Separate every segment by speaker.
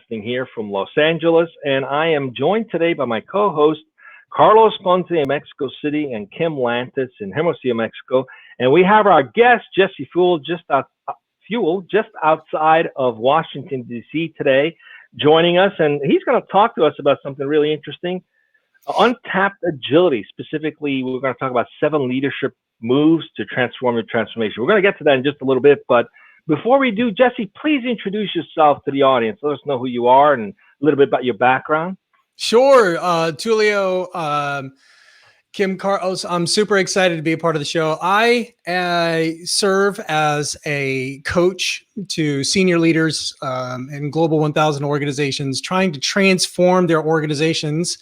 Speaker 1: broadcasting here from Los Angeles, and I am joined today by my co-host, Carlos Ponce in Mexico City and Kim Lantis in Hermosillo, Mexico. And we have our guest, Jesse Fuel, just outside of Washington, D.C. today, joining us. And he's going to talk to us about something really interesting, Untapped Agility. Specifically, we're going to talk about 7 leadership moves to transform your transformation. We're going to get to that in just a little bit, but before we do, Jesse, please introduce yourself to the audience. Let us know who you are and a little bit about your background.
Speaker 2: Sure. Tulio, Kim, Carlos, I'm super excited to be a part of the show. I serve as a coach to senior leaders in Global 1000 organizations, trying to transform their organizations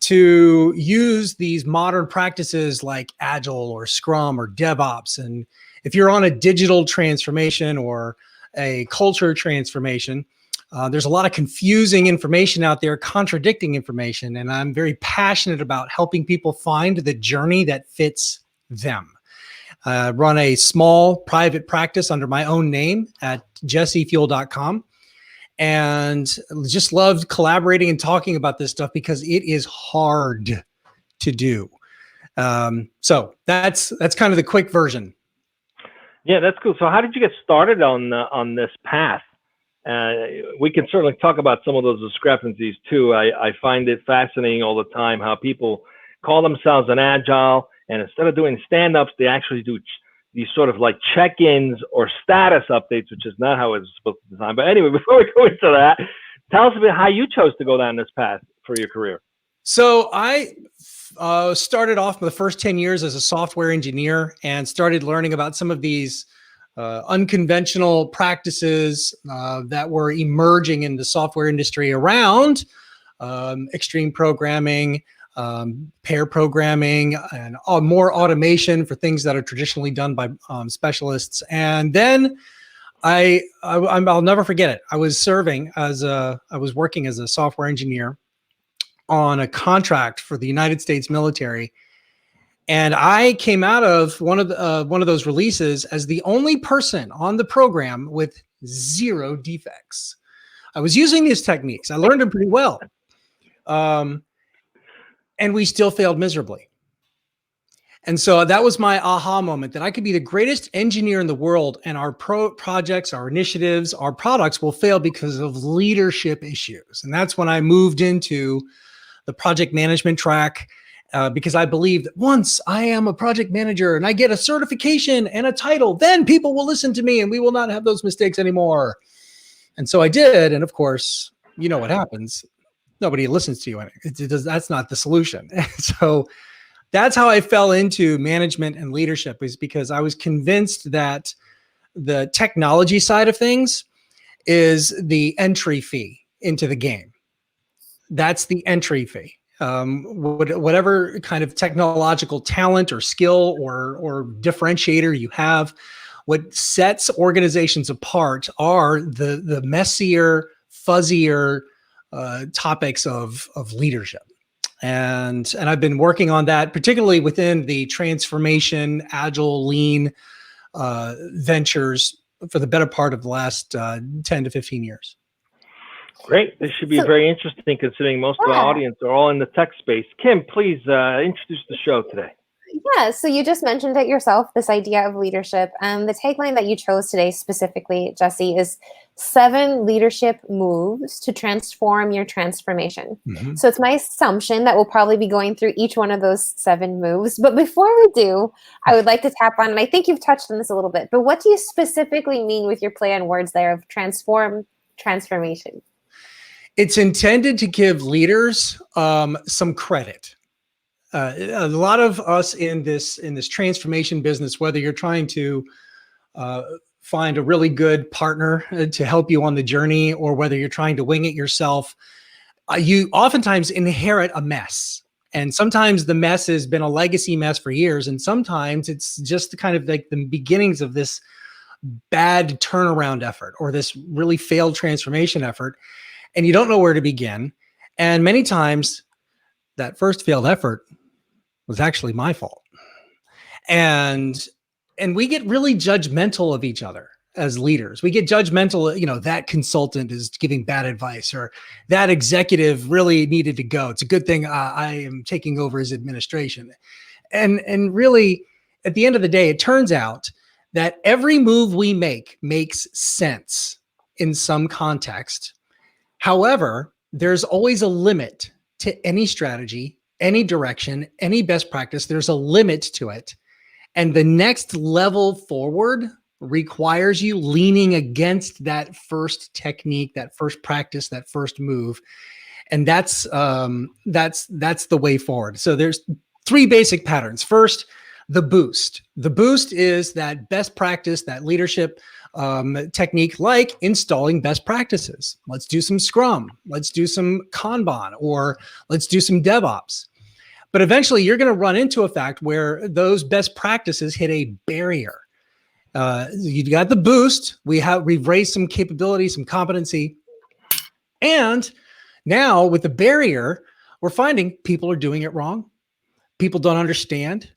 Speaker 2: to use these modern practices like Agile or Scrum or DevOps. And if you're on a digital transformation or a culture transformation, there's a lot of confusing information out there, contradicting information. And I'm very passionate about helping people find the journey that fits them. I run a small private practice under my own name at jessefuel.com. And just love collaborating and talking about this stuff because it is hard to do. So that's kind of the quick version.
Speaker 1: Yeah, that's cool. So how did you get started on this path? We can certainly talk about some of those discrepancies too. I find it fascinating all the time how people call themselves an agile, and instead of doing stand-ups, they actually do these sort of like check-ins or status updates, which is not how it's supposed to design. But anyway, before we go into that, tell us a bit how you chose to go down this path for your career.
Speaker 2: So I started off the first 10 years as a software engineer and started learning about some of these unconventional practices that were emerging in the software industry around extreme programming, pair programming, and more automation for things that are traditionally done by specialists. And then I'll never forget it. I was working as a software engineer on a contract for the United States military. And I came out of one of those releases as the only person on the program with 0 defects. I was using these techniques. I learned them pretty well. And we still failed miserably. And so that was my aha moment, that I could be the greatest engineer in the world, and our projects, our initiatives, our products will fail because of leadership issues. And that's when I moved into the project management track, because I believe that once I am a project manager and I get a certification and a title, then people will listen to me and we will not have those mistakes anymore. And so I did. And of course, you know what happens. Nobody listens to you. That's not the solution. So that's how I fell into management and leadership, is because I was convinced that the technology side of things is the entry fee into the game. That's the entry fee. Whatever kind of technological talent or skill or differentiator you have, what sets organizations apart are the messier, fuzzier topics of leadership. And I've been working on that, particularly within the transformation, agile, lean ventures for the better part of the last 10 to 15 years.
Speaker 1: Great. This should be very interesting, considering most of the audience are all in the tech space. Kim, please introduce the show today.
Speaker 3: Yeah, so you just mentioned it yourself, this idea of leadership. The tagline that you chose today specifically, Jesse, is 7 leadership moves to transform your transformation. Mm-hmm. So it's my assumption that we'll probably be going through each one of those 7 moves. But before we do, I would like to tap on, and I think you've touched on this a little bit, but what do you specifically mean with your play on words there of transformation?
Speaker 2: It's intended to give leaders some credit. A lot of us in this transformation business, whether you're trying to find a really good partner to help you on the journey, or whether you're trying to wing it yourself, you oftentimes inherit a mess. And sometimes the mess has been a legacy mess for years. And sometimes it's just kind of like the beginnings of this bad turnaround effort or this really failed transformation effort. And you don't know where to begin. And many times that first failed effort was actually my fault. And we get really judgmental of each other. as leaders. We get judgmental, that consultant is giving bad advice, or that executive really needed to go. It's a good thing I am taking over his administration. And really, at the end of the day, it turns out that every move we make makes sense in some context. However, there's always a limit to any strategy, any direction, any best practice. There's a limit to it. And the next level forward requires you leaning against that first technique, that first practice, that first move. And that's the way forward. So there's 3 basic patterns. First, the boost. The boost is that best practice, that leadership technique, like installing best practices. Let's do some Scrum. Let's do some Kanban, or let's do some DevOps. But eventually you're going to run into a fact where those best practices hit a barrier. You've got the boost. We've raised some capability, some competency. And now with the barrier, we're finding people are doing it wrong. People don't understand.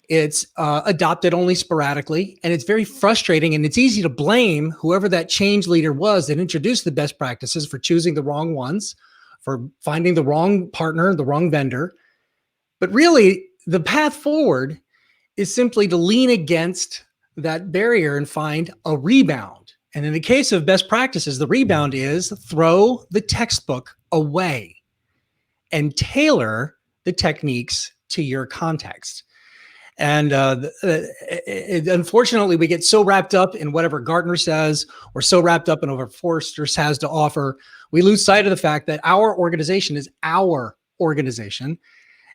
Speaker 2: It's adopted only sporadically, and it's very frustrating, and it's easy to blame whoever that change leader was that introduced the best practices for choosing the wrong ones, for finding the wrong partner, the wrong vendor. But really, the path forward is simply to lean against that barrier and find a rebound. And in the case of best practices, the rebound is throw the textbook away and tailor the techniques to your context. And unfortunately, we get so wrapped up in whatever Gartner says, or so wrapped up in what Forrester has to offer, we lose sight of the fact that our organization is our organization.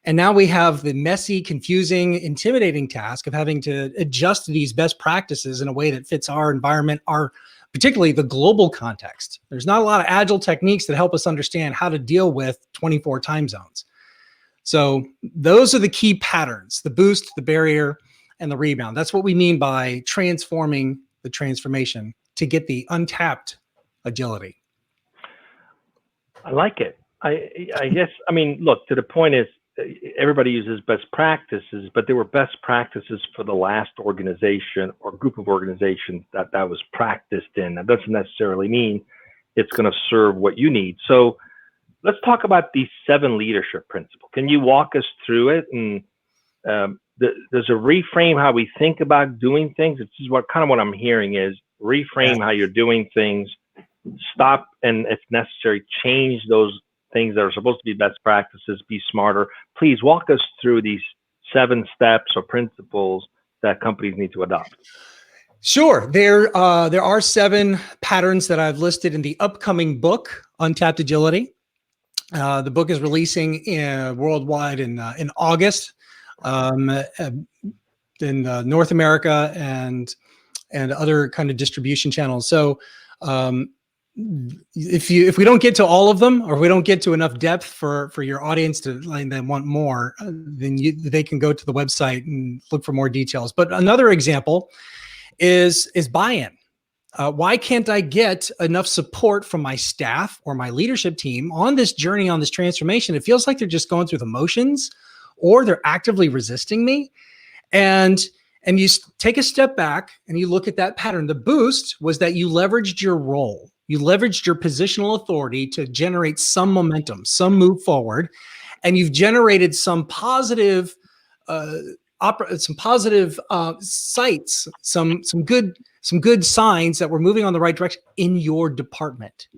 Speaker 2: And now we have the messy, confusing, intimidating task of having to adjust these best practices in a way that fits our environment, particularly the global context. There's not a lot of agile techniques that help us understand how to deal with 24 time zones. So those are the key patterns: the boost, the barrier, and the rebound. That's what we mean by transforming the transformation to get the untapped agility.
Speaker 1: I like it. I guess, look, to the point is, everybody uses best practices, but they were best practices for the last organization or group of organizations that was practiced in. That doesn't necessarily mean it's going to serve what you need. So let's talk about these 7 leadership principles. Can you walk us through it? And there's a reframe how we think about doing things. This is what I'm hearing is reframe how you're doing things, stop, and if necessary, change those things that are supposed to be best practices, be smarter. Please walk us through these 7 steps or principles that companies need to adopt.
Speaker 2: Sure. There are 7 patterns that I've listed in the upcoming book, Untapped Agility. The book is releasing worldwide in August, in North America and other kind of distribution channels. So if we don't get to all of them, or if we don't get to enough depth for your audience to then want more, then they can go to the website and look for more details. But another example is buy-in. Why can't I get enough support from my staff or my leadership team on this journey, on this transformation? It feels like they're just going through the motions, or they're actively resisting me. And you take a step back and you look at that pattern. The boost was that you leveraged your role. You leveraged your positional authority to generate some momentum, some move forward, and you've generated some positive sights, some good signs that we're moving on the right direction in your department,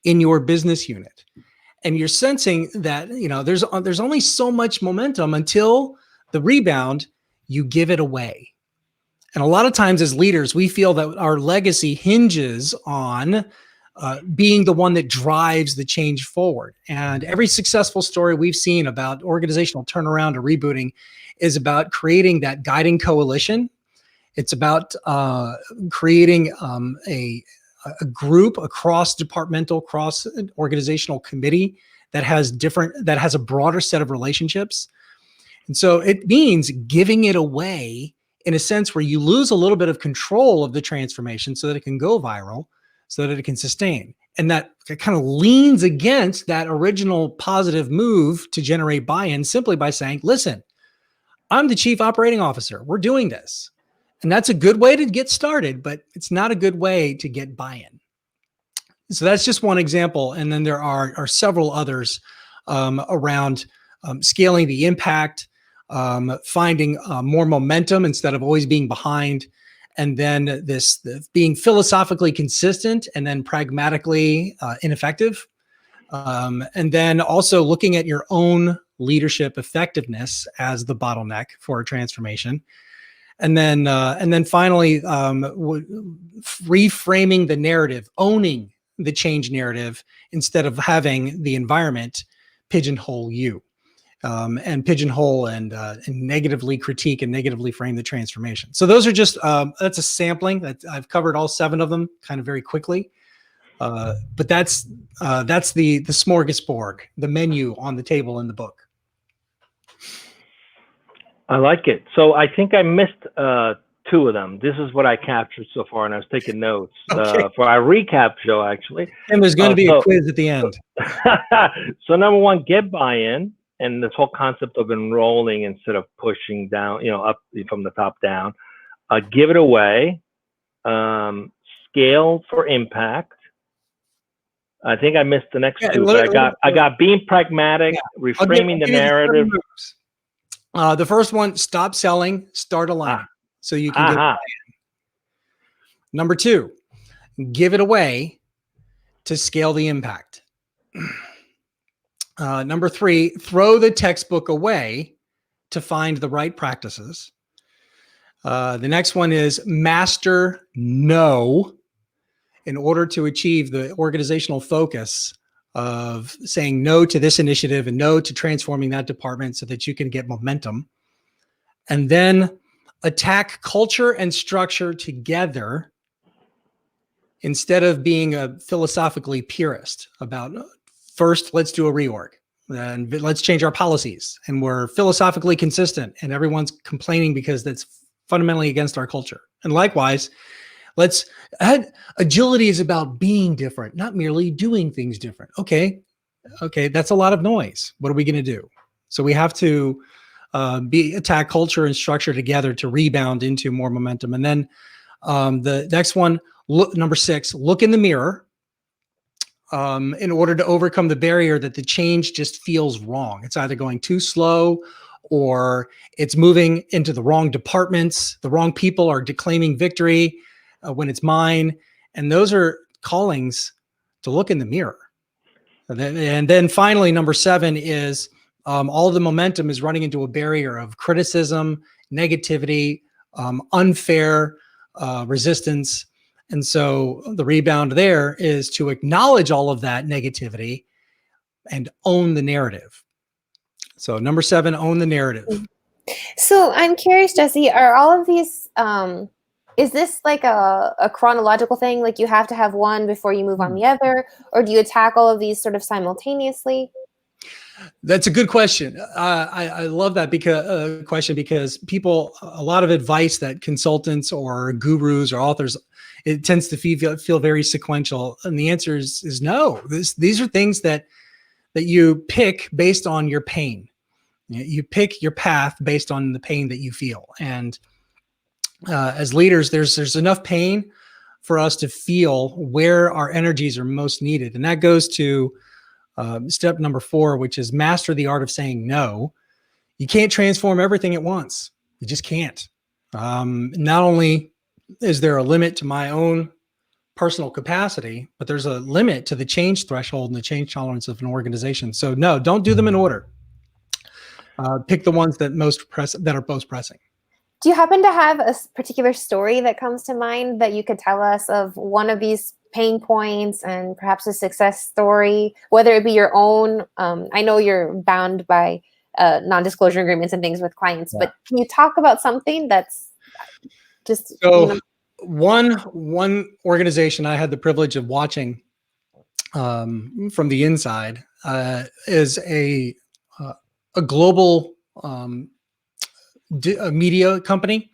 Speaker 2: in your business unit. And you're sensing that, there's only so much momentum until the rebound, you give it away. And a lot of times as leaders, we feel that our legacy hinges on being the one that drives the change forward. And every successful story we've seen about organizational turnaround or rebooting is about creating that guiding coalition. It's about creating a group, a cross-departmental, cross-organizational committee that has a broader set of relationships. And so it means giving it away in a sense where you lose a little bit of control of the transformation so that it can go viral, so that it can sustain. And that kind of leans against that original positive move to generate buy-in simply by saying, listen, I'm the chief operating officer. We're doing this. And that's a good way to get started, but it's not a good way to get buy-in. So that's just one example. And then there are several others around scaling the impact, finding more momentum instead of always being behind. And then the being philosophically consistent and then pragmatically ineffective. And then also looking at your own leadership effectiveness as the bottleneck for a transformation. And then finally, reframing the narrative, owning the change narrative instead of having the environment pigeonhole you, and pigeonhole and negatively critique and negatively frame the transformation. So those are just that's a sampling. That I've covered all 7 of them kind of very quickly. But that's the smorgasbord, the menu on the table in the book.
Speaker 1: I like it. So I think I missed 2 of them. This is what I captured so far, and I was taking notes for our recap show, actually.
Speaker 2: And there's going to be a quiz at the end.
Speaker 1: So number 1, get buy-in, and this whole concept of enrolling instead of pushing down, up from the top down. Give it away. Scale for impact. I think I missed the next 2, but I got being pragmatic, reframing the narrative.
Speaker 2: The first one, stop selling, start aligning. So you can get buy-in. Number 2, give it away to scale the impact. Number 3, throw the textbook away to find the right practices. The next one is master no in order to achieve the organizational focus of saying no to this initiative and no to transforming that department so that you can get momentum. And then attack culture and structure together instead of being a philosophically purist about first, let's do a reorg and let's change our policies. And we're philosophically consistent and everyone's complaining because that's fundamentally against our culture. And likewise, agility is about being different, not merely doing things different. Okay, that's a lot of noise. What are we going to do? So we have to attack culture and structure together to rebound into more momentum. And then the next one, number 6, look in the mirror in order to overcome the barrier that the change just feels wrong. It's either going too slow or it's moving into the wrong departments. The wrong people are declaiming victory when it's mine. And those are callings to look in the mirror. And then finally, number 7 is all the momentum is running into a barrier of criticism, negativity, unfair resistance. And so the rebound there is to acknowledge all of that negativity and own the narrative. So number 7, own the narrative.
Speaker 3: So I'm curious, Jesse, are all of these, is this like a chronological thing? Like you have to have one before you move on the other? Or do you attack all of these sort of simultaneously?
Speaker 2: That's a good question. I love that question because a lot of advice that consultants or gurus or authors, it tends to feel very sequential. And the answer is no. These are things that you pick based on your pain. You pick your path based on the pain that you feel. And as leaders, there's enough pain for us to feel where our energies are most needed. And that goes to step number 4, which is master the art of saying no. You can't transform everything at once. You just can't. Not only is there a limit to my own personal capacity, but there's a limit to the change threshold and the change tolerance of an organization. So no, don't do them in order. Pick the ones that are most pressing.
Speaker 3: Do you happen to have a particular story that comes to mind that you could tell us of one of these pain points and perhaps a success story, whether it be your own? I know you're bound by non-disclosure agreements and things with clients, but can you talk about something that's just...
Speaker 2: So one organization I had the privilege of watching from the inside is a global a media company.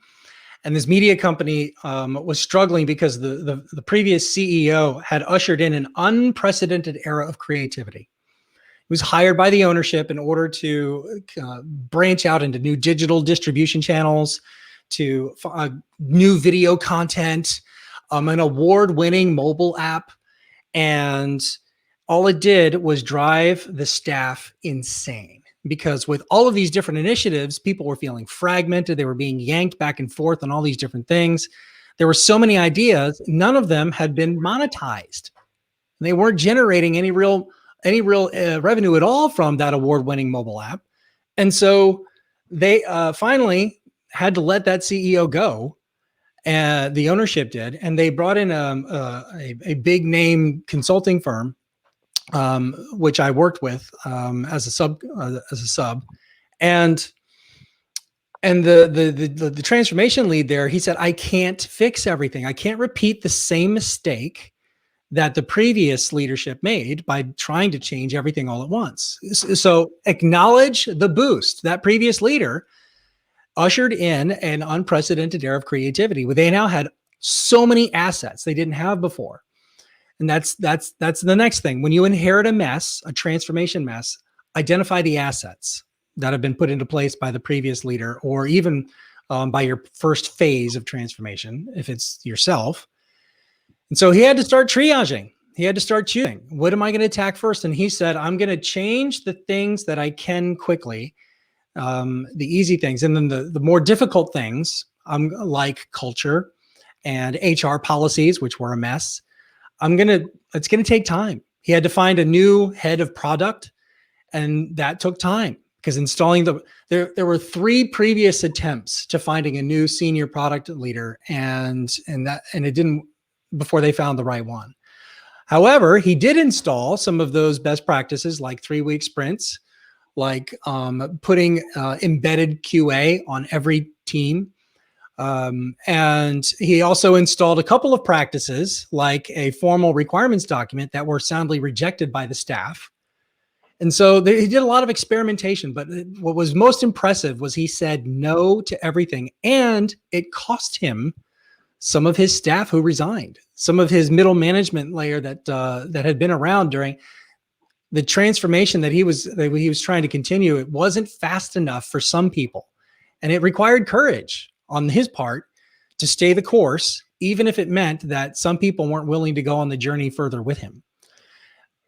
Speaker 2: And this media company was struggling because the previous CEO had ushered in an unprecedented era of creativity. He was hired by the ownership in order to branch out into new digital distribution channels, to new video content, an award-winning mobile app. And all it did was drive the staff insane, because with all of these different initiatives, people were feeling fragmented. They were being yanked back and forth on all these different things. There were so many ideas. None of them had been monetized. They weren't generating any real revenue at all from that award-winning mobile app. And so they finally had to let that CEO go. And the ownership did, and they brought in a big name consulting firm, which I worked with as a sub, and the transformation lead there, he said, I can't fix everything. I can't repeat the same mistake that the previous leadership made by trying to change everything all at once. So acknowledge the boost. That previous leader ushered in an unprecedented era of creativity, where they now had so many assets they didn't have before. And that's the next thing. When you inherit a mess, a transformation mess, identify the assets that have been put into place by the previous leader, or even by your first phase of transformation, if it's yourself. And so he had to start triaging. He had to start choosing, what am I going to attack first? And he said, I'm going to change the things that I can quickly, the easy things. And then the more difficult things, like culture and HR policies, which were a mess, it's going to take time. He had to find a new head of product, and that took time, because installing there were 3 previous attempts to finding a new senior product leader, and it didn't, before they found the right one. However, he did install some of those best practices, like 3-week sprints, like putting embedded QA on every team. And he also installed a couple of practices, like a formal requirements document, that were soundly rejected by the staff. And so he did a lot of experimentation, but what was most impressive was he said no to everything. And it cost him some of his staff who resigned, some of his middle management layer that had been around during the transformation that he was trying to continue. It wasn't fast enough for some people, and it required courage on his part to stay the course, even if it meant that some people weren't willing to go on the journey further with him.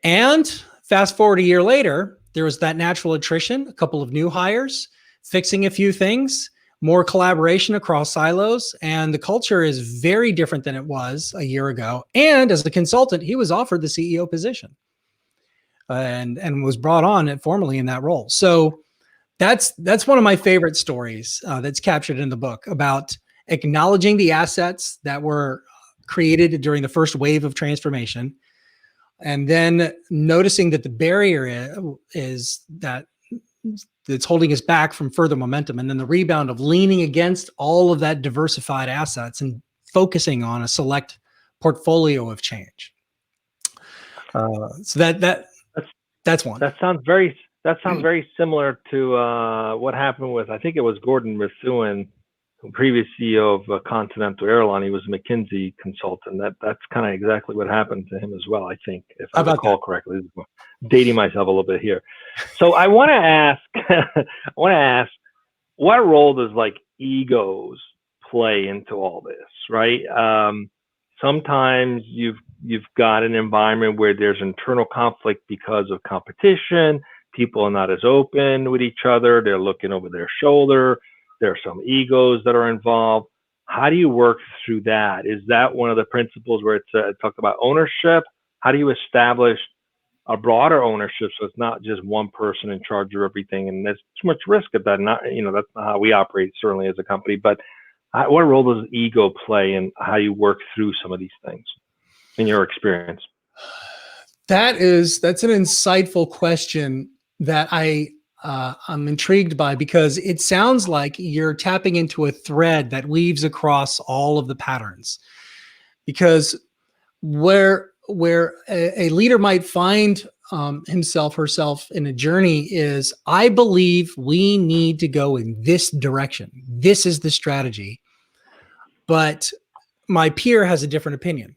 Speaker 2: And fast forward a year later, there was that natural attrition, a couple of new hires, fixing a few things, more collaboration across silos, and the culture is very different than it was a year ago. And as a consultant, he was offered the CEO position, and was brought on formally in that role. So that's one of my favorite stories that's captured in the book, about acknowledging the assets that were created during the first wave of transformation, and then noticing that the barrier is that's holding us back from further momentum, and then the rebound of leaning against all of that diversified assets and focusing on a select portfolio of change. So that's one.
Speaker 1: That sounds very similar to what happened with, I think it was Gordon Methuen, the previous CEO of Continental Airline. He was a McKinsey consultant. That's kind of exactly what happened to him as well, I think, if I recall correctly. Dating myself a little bit here. So I want to ask, what role does egos play into all this, right? Sometimes you've got an environment where there's internal conflict because of competition. People are not as open with each other. They're looking over their shoulder. There are some egos that are involved. How do you work through that? Is that one of the principles where it's talked about ownership? How do you establish a broader ownership, so it's not just one person in charge of everything? And there's too much risk of that. That's not how we operate, certainly as a company. But what role does ego play in how you work through some of these things in your experience?
Speaker 2: That's an insightful question that I'm intrigued by, because it sounds like you're tapping into a thread that weaves across all of the patterns. Because where a leader might find herself in a journey is, I believe we need to go in this direction. This is the strategy. But my peer has a different opinion,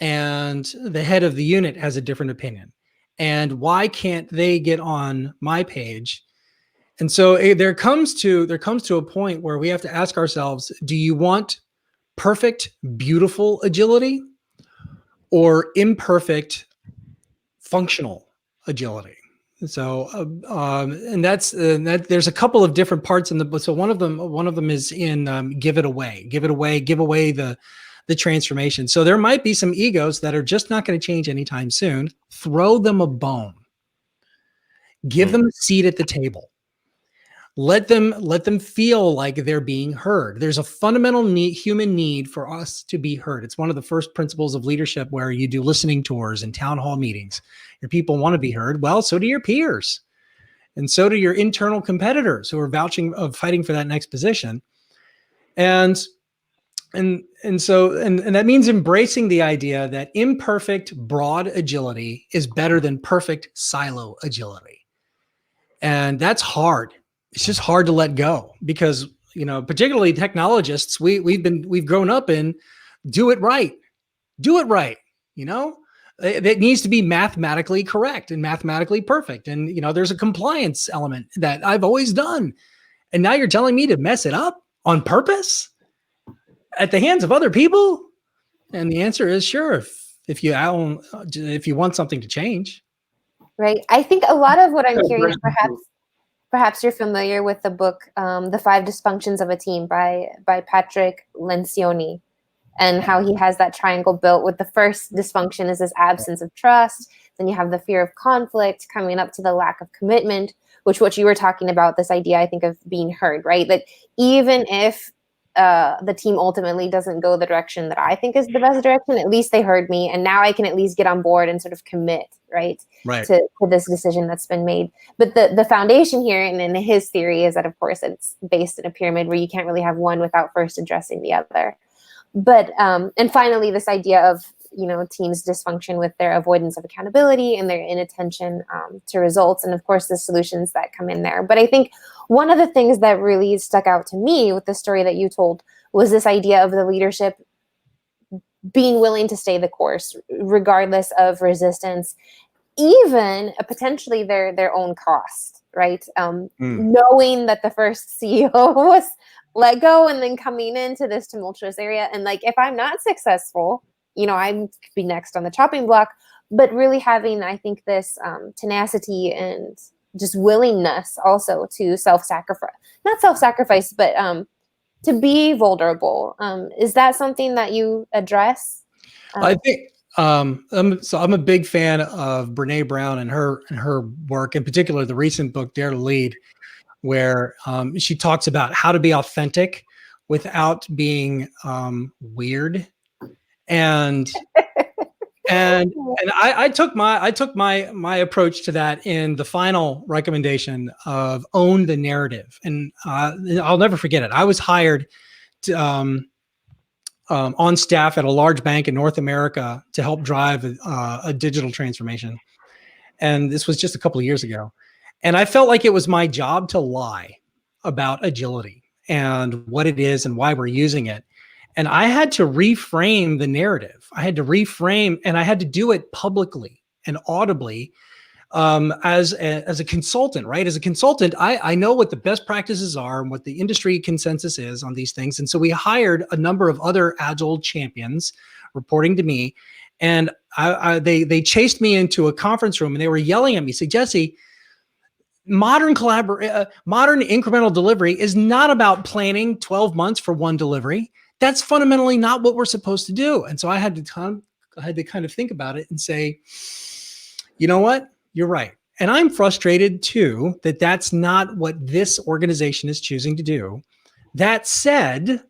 Speaker 2: and the head of the unit has a different opinion. And why can't they get on my page? And so there comes to a point where we have to ask ourselves, do you want perfect, beautiful agility or imperfect, functional agility? So, and that there's a couple of different parts in the book. So one of them is in give away the transformation. So there might be some egos that are just not going to change anytime soon. Throw them a bone. Give them a seat at the table. Let them feel like they're being heard. There's a fundamental human need for us to be heard. It's one of the first principles of leadership where you do listening tours and town hall meetings. Your people want to be heard. Well, so do your peers. And so do your internal competitors who are fighting for that next position. And that means embracing the idea that imperfect, broad agility is better than perfect silo agility. And that's hard. It's just hard to let go because, particularly technologists, we've grown up in do it right. It needs to be mathematically correct and mathematically perfect. And, there's a compliance element that I've always done. And now you're telling me to mess it up on purpose at the hands of other people? And the answer is sure. If you want something to change.
Speaker 3: Right. I think a lot of what I'm hearing, perhaps you're familiar with the book, The 5 Dysfunctions of a Team by Patrick Lencioni, and how he has that triangle built with the first dysfunction is this absence of trust. Then you have the fear of conflict coming up to the lack of commitment, which what you were talking about, this idea, I think, of being heard, right? That even if the team ultimately doesn't go the direction that I think is the best direction, at least they heard me. And now I can at least get on board and sort of commit, right. To this decision that's been made. But the foundation here, and in his theory, is that, of course, it's based in a pyramid where you can't really have one without first addressing the other. But, and finally, this idea of, teams dysfunction with their avoidance of accountability and their inattention to results. And of course, the solutions that come in there. But I think one of the things that really stuck out to me with the story that you told was this idea of the leadership being willing to stay the course, regardless of resistance, even potentially their own cost, right? Knowing that the first CEO was let go and then coming into this tumultuous area. And like, if I'm not successful, I could be next on the chopping block, but really having, I think, this tenacity and just willingness also to not self-sacrifice, but to be vulnerable. Is that something that you address?
Speaker 2: I think, I'm a big fan of Brene Brown and her work, in particular, the recent book, Dare to Lead, where she talks about how to be authentic without being weird. And I took my approach to that in the final recommendation of own the narrative. And I'll never forget it. I was hired to, on staff at a large bank in North America to help drive a digital transformation. And this was just a couple of years ago. And I felt like it was my job to lie about agility and what it is and why we're using it. And I had to reframe the narrative. I had to reframe, and I had to do it publicly and audibly as a consultant, right? As a consultant, I know what the best practices are and what the industry consensus is on these things. And so we hired a number of other Agile champions reporting to me. And they chased me into a conference room and they were yelling at me, saying, Jesse, modern incremental delivery is not about planning 12 months for one delivery. That's fundamentally not what we're supposed to do. And so I had to kind of think about it and say, you know what? You're right. And I'm frustrated too that that's not what this organization is choosing to do. That said,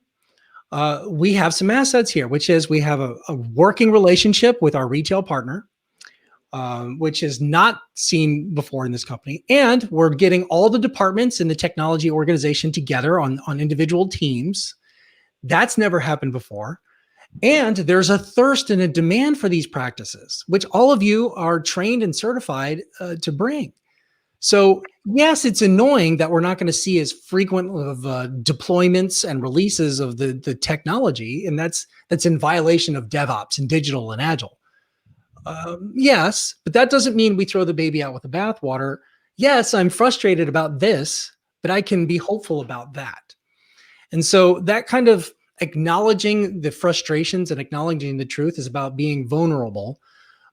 Speaker 2: we have some assets here, which is we have a working relationship with our retail partner, which is not seen before in this company. And we're getting all the departments in the technology organization together on individual teams. That's never happened before. And there's a thirst and a demand for these practices, which all of you are trained and certified to bring. So yes, it's annoying that we're not going to see as frequent of deployments and releases of the technology. And that's in violation of DevOps and digital and Agile. Yes, but that doesn't mean we throw the baby out with the bathwater. Yes, I'm frustrated about this, but I can be hopeful about that. And so that kind of acknowledging the frustrations and acknowledging the truth is about being vulnerable,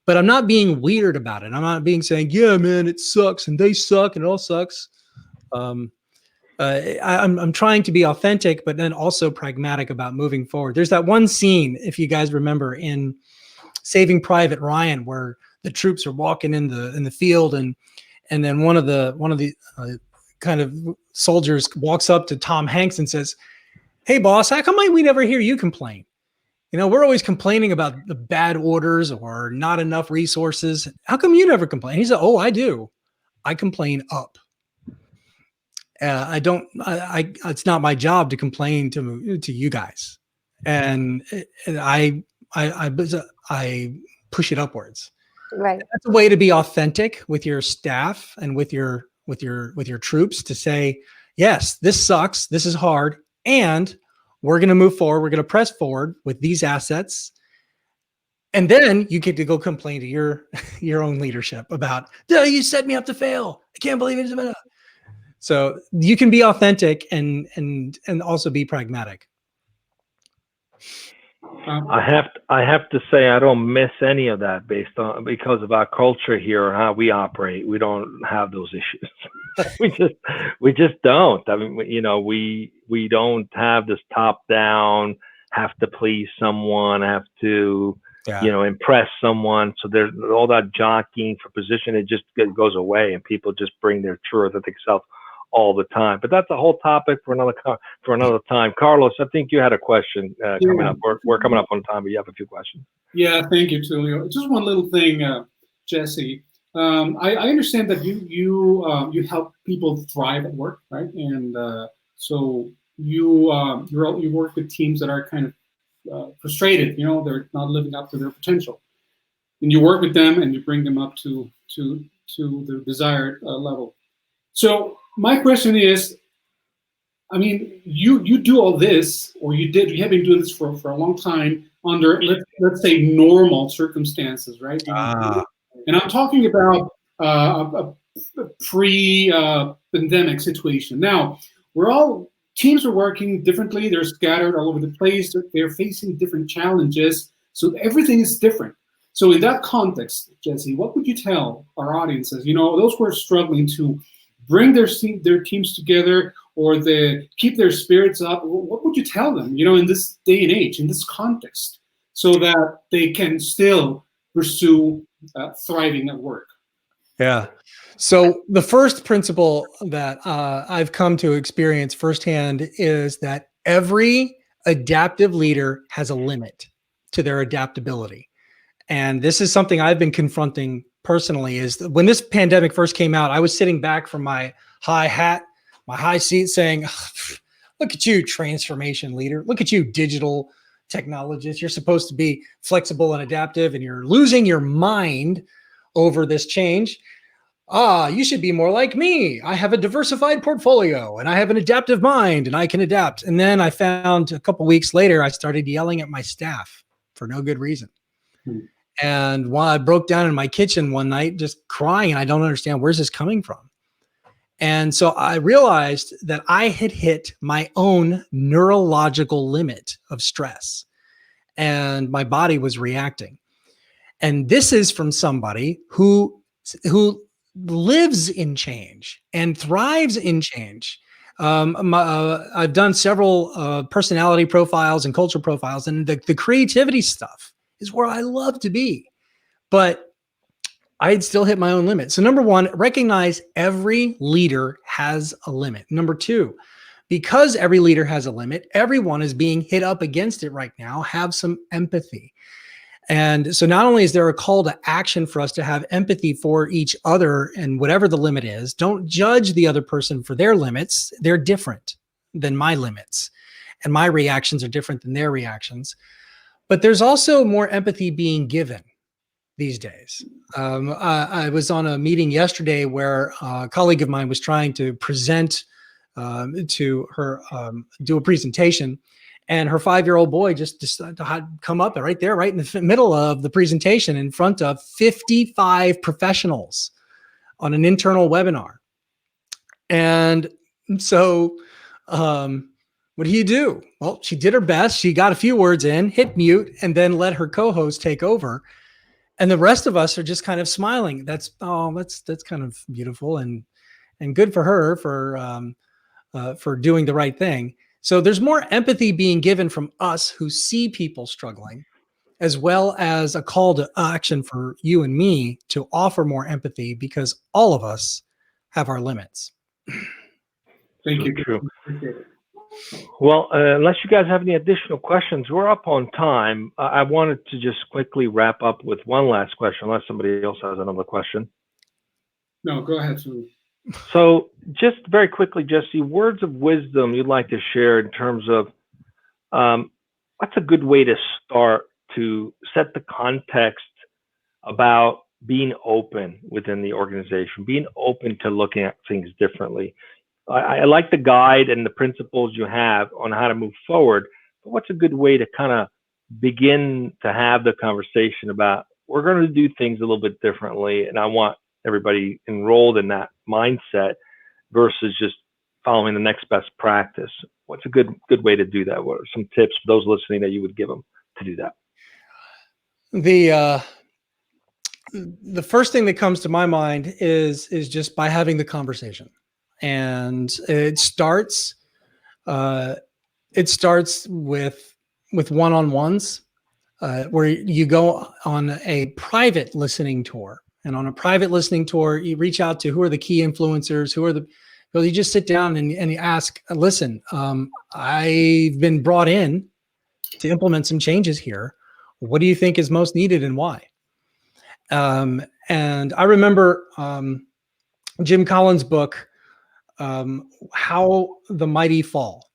Speaker 2: but I'm not being weird about it. I'm not being saying, yeah, man, it sucks and they suck and it all sucks. I'm trying to be authentic, but then also pragmatic about moving forward. There's that one scene, if you guys remember, in Saving Private Ryan, where the troops are walking in the field, and then one of the kind of soldiers walks up to Tom Hanks and says, "Hey, boss, how come we never hear you complain? We're always complaining about the bad orders or not enough resources. How come you never complain?" He said, "Oh, I do. I complain up. I don't. It's not my job to complain to you guys, and I push it upwards."
Speaker 3: Right.
Speaker 2: That's a way to be authentic with your staff and with your troops, to say, yes, this sucks, this is hard, and we're going to move forward. We're going to press forward with these assets. And then you get to go complain to your own leadership about, you set me up to fail. I can't believe it. So you can be authentic and also be pragmatic.
Speaker 1: I have to say I don't miss any of that because of our culture here or how we operate. We don't have those issues. we just don't. I mean, we don't have this top down, have to please someone, have to impress someone. So there's all that jockeying for position. It just goes away, and people just bring their true authentic self all the time. But that's a whole topic for another time. Carlos, I think you had a question coming up. We're coming up on time, but you have a few questions.
Speaker 4: Yeah, thank you, Tulio. Just one little thing, Jesse. I understand that you help people thrive at work, right? And so you work with teams that are kind of frustrated. They're not living up to their potential, and you work with them and you bring them up to the desired level. So my question is, I mean, you do all this, or you have been doing this for a long time under, let's say, normal circumstances, right? And I'm talking about a pre-pandemic situation. Now, teams are working differently. They're scattered all over the place. They're facing different challenges. So everything is different. So in that context, Jesse, what would you tell our audiences? Those who are struggling to bring their teams together or keep their spirits up. What would you tell them, in this day and age, in this context, so that they can still pursue thriving at work?
Speaker 2: Yeah. So the first principle that I've come to experience firsthand is that every adaptive leader has a limit to their adaptability. And this is something I've been confronting personally. Is when this pandemic first came out, I was sitting back from my high seat saying, look at you, transformation leader. Look at you, digital technologist. You're supposed to be flexible and adaptive, and you're losing your mind over this change. You should be more like me. I have a diversified portfolio and I have an adaptive mind and I can adapt. And then I found a couple weeks later, I started yelling at my staff for no good reason. And while I broke down in my kitchen one night, just crying, and I don't understand, where's this coming from? And so I realized that I had hit my own neurological limit of stress, and my body was reacting. And this is from somebody who lives in change and thrives in change. I've done several personality profiles and culture profiles, and the creativity stuff is where I love to be, but I had still hit my own limit. So number one, recognize every leader has a limit. Number two, because every leader has a limit, everyone is being hit up against it right now. Have some empathy. And so not only is there a call to action for us to have empathy for each other and whatever the limit is, don't judge the other person for their limits. They're different than my limits, and my reactions are different than their reactions. But there's also more empathy being given these days. I was on a meeting yesterday where a colleague of mine was trying to present to her, do a presentation, and her 5-year-old boy just decided to come up right there, right in the middle of the presentation in front of 55 professionals on an internal webinar. And So what do? Well, she did her best. She got a few words in, hit mute, and then let her co-host take over. And the rest of us are just kind of smiling. That's kind of beautiful and good for her for doing the right thing. So there's more empathy being given from us who see people struggling, as well as a call to action for you and me to offer more empathy, because all of us have our limits.
Speaker 4: Thank you.
Speaker 1: True. Well, unless you guys have any additional questions, we're up on time. I wanted to just quickly wrap up with one last question, unless somebody else has another question.
Speaker 4: No, go ahead, Sue.
Speaker 1: So just very quickly, Jesse, words of wisdom you'd like to share in terms of what's a good way to start to set the context about being open within the organization, being open to looking at things differently. I like the guide and the principles you have on how to move forward, but what's a good way to kind of begin to have the conversation about, we're going to do things a little bit differently, and I want everybody enrolled in that mindset versus just following the next best practice? What's a good way to do that? What are some tips for those listening that you would give them to do that?
Speaker 2: The first thing that comes to my mind is just by having the conversation. And it starts with one-on-ones, where you go on a private listening tour. And on a private listening tour, you reach out to who are the key influencers, well, you just sit down and you ask, listen, I've been brought in to implement some changes here. What do you think is most needed and why? And I remember Jim Collins' book, How the Mighty Fall.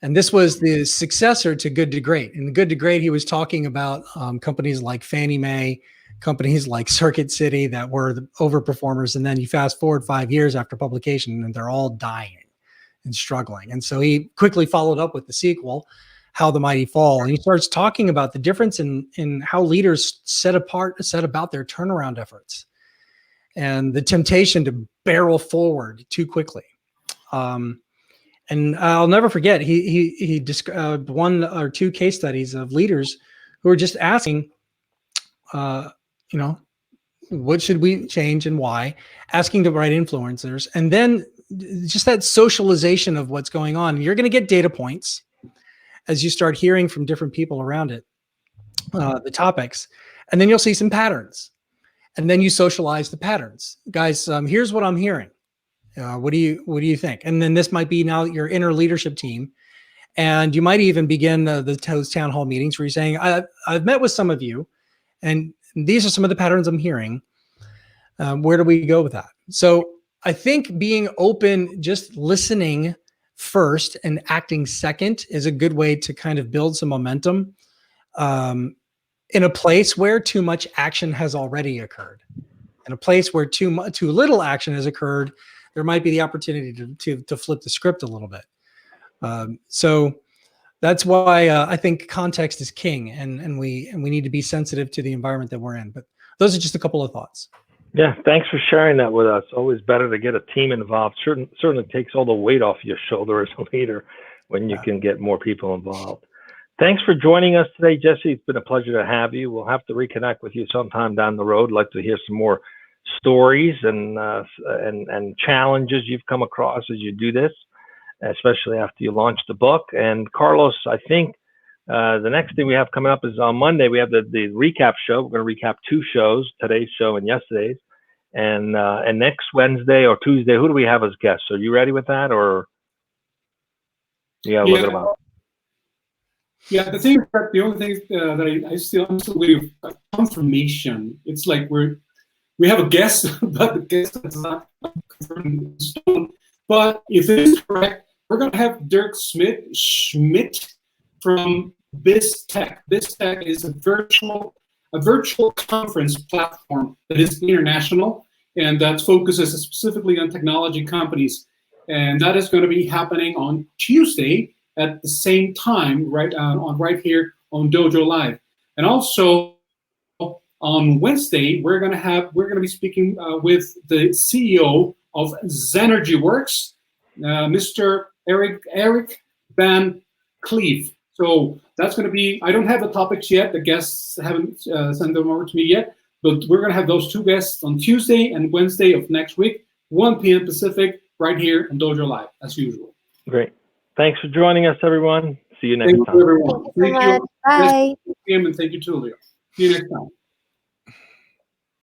Speaker 2: And this was the successor to Good to Great. In the Good to Great, he was talking about companies like Fannie Mae, companies like Circuit City that were the overperformers. And then you fast forward 5 years after publication and they're all dying and struggling. And so he quickly followed up with the sequel, How the Mighty Fall. And he starts talking about the difference in how leaders set about their turnaround efforts and the temptation to barrel forward too quickly. And I'll never forget, he described 1 or 2 case studies of leaders who were just asking, what should we change and why? Asking the right influencers, and then just that socialization of what's going on. You're going to get data points as you start hearing from different people around it, the topics, and then you'll see some patterns, and then you socialize the patterns. Guys, here's what I'm hearing. What do you think? And then this might be now your inner leadership team, and you might even begin those town hall meetings where you're saying, I've met with some of you, and these are some of the patterns I'm hearing. Where do we go with that? So I think being open, just listening first and acting second, is a good way to kind of build some momentum in a place where too much action has already occurred. In a place where too little action has occurred, there might be the opportunity to flip the script a little bit. So that's why I think context is king, and we need to be sensitive to the environment that we're in. But those are just a couple of thoughts.
Speaker 1: Yeah, thanks for sharing that with us. Always better to get a team involved. Certainly takes all the weight off your shoulder as a leader when you can get more people involved. Thanks for joining us today, Jesse. It's been a pleasure to have you. We'll have to reconnect with you sometime down the road. I'd like to hear some more stories and challenges you've come across as you do this, especially after you launch the book. And Carlos, I think the next thing we have coming up is on Monday. We have the recap show. We're going to recap 2 shows, today's show and yesterday's. And next Wednesday or Tuesday, who do we have as guests? Are you ready with that, or you gotta look it up?
Speaker 4: Yeah, the only thing that I'm still waiting for confirmation. It's like we have a guest, but the guest is not confirmed. But if it is correct, we're going to have Dirk Schmidt from BizTech. BizTech is a virtual conference platform that is international and that focuses specifically on technology companies. And that is going to be happening on Tuesday at the same time, right here on Dojo Live. And also on Wednesday, we're going to be speaking with the CEO of Zenergy Works, Mr. Eric Van Cleef. So that's going to be, I don't have the topics yet. The guests haven't sent them over to me yet, but we're going to have those 2 guests on Tuesday and Wednesday of next week, 1 p.m. Pacific, right here on Dojo Live, as usual.
Speaker 1: Great. Thanks for joining us, everyone. See you next
Speaker 4: Thank
Speaker 1: time.
Speaker 4: you, everyone.
Speaker 3: Thank you so much. Bye.
Speaker 4: And thank you, Tulio. See you next time.